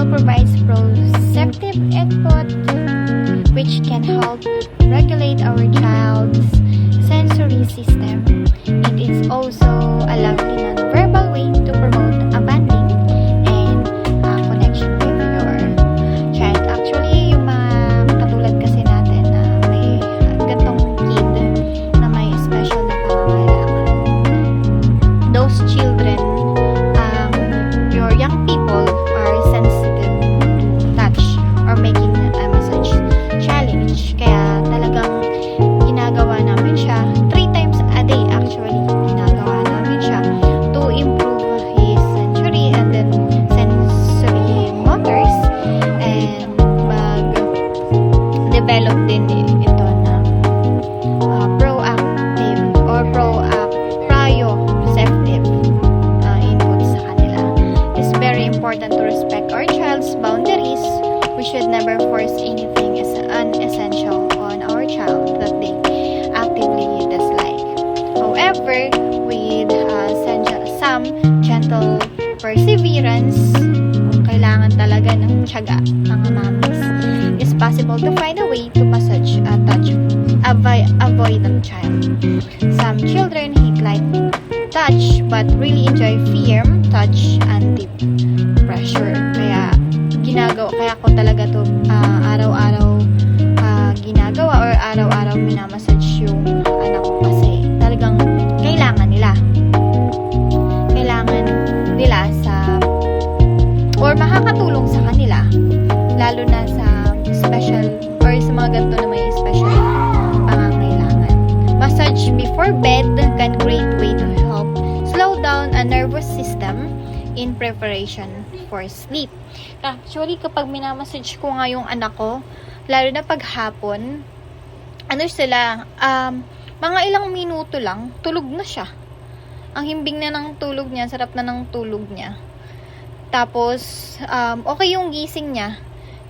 Bumble provides proceptive input which can help regulate our child's sensory system. It is also a lovely non-verbal way to promote a bonding and connection with your child. Actually, yung mga katulad kasi natin na may gantong kid na may special na pangangailangan. Those children, your young people are sensitive to touch or making a massage challenge. Kaya talagang ginagawa namin siya 3 times a day actually. Ginagawa namin siya to improve his sensory and then sensory motors and mag-develop din ito na proactive or proprioceptive input sa kanila. It's very important to respect our child's boundaries. We should never force anything as unessential on our child that they actively dislike. However, with some gentle perseverance, kung kailangan talaga ng tiyaga ng mamis, it's possible to find a way to massage a touch avoidant child. Some children hate light touch but really enjoy firm touch and deep pressure. Kaya ko talaga to araw-araw ginagawa or araw-araw minamassage yung anak ko kasi talagang kailangan nila sa or makakatulong sa kanila lalo na sa special or sa mga ganito na may special pangangailangan. Massage before bed can great way to help slow down a nervous system in preparation for sleep. Actually, kapag minamassage ko nga yung anak ko, lalo na pag hapon, mga ilang minuto lang, tulog na siya. Ang himbing na ng tulog niya, sarap na ng tulog niya. Tapos, okay yung gising niya.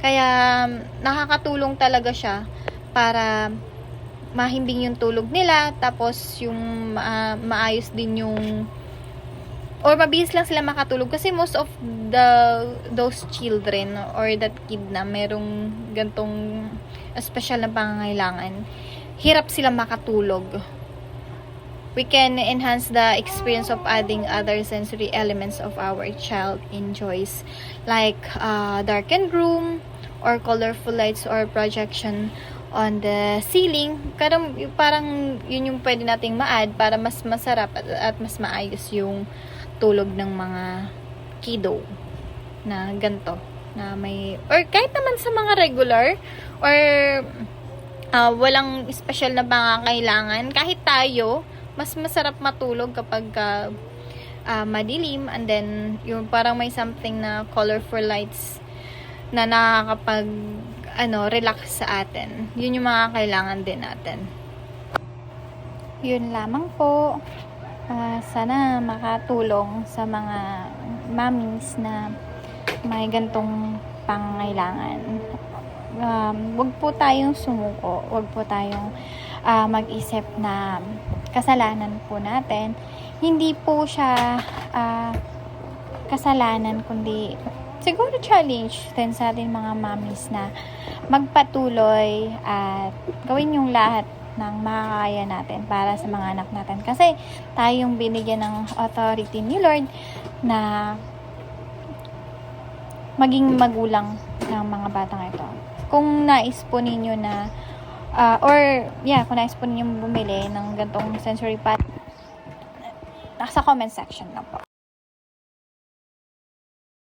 Kaya, nakakatulong talaga siya para mahimbing yung tulog nila. Tapos, yung maayos din yung or mabilis lang sila makatulog kasi most of those children or that kid na merong gantong special na pangangailangan, hirap sila makatulog. We can enhance the experience of adding other sensory elements of our child enjoys like darkened room or colorful lights or projection on the ceiling. Parang yun yung pwede nating ma-add para mas masarap at mas maayos yung tulog ng mga kiddo na ganto na may or kahit naman sa mga regular or walang special na pangangailangan, kahit tayo mas masarap matulog kapag madilim and then yung parang may something na colorful lights na nakakapag relax sa atin. Yun yung mga kailangan din natin. Yun lamang po. Sana makatulong sa mga mommies na may gantong pangangailangan. Wag po tayong sumuko. Wag po tayong mag-isip na kasalanan po natin. Hindi po siya kasalanan, kundi siguro challenge din sa ating mga mommies na magpatuloy at gawin yung lahat ng makakaya natin para sa mga anak natin. Kasi tayong binigyan ng authority ni Lord na maging magulang ng mga batang ito. Kung nais po ninyo na kung nais po ninyo bumili ng gantong sensory pad, nasa comment section lang po.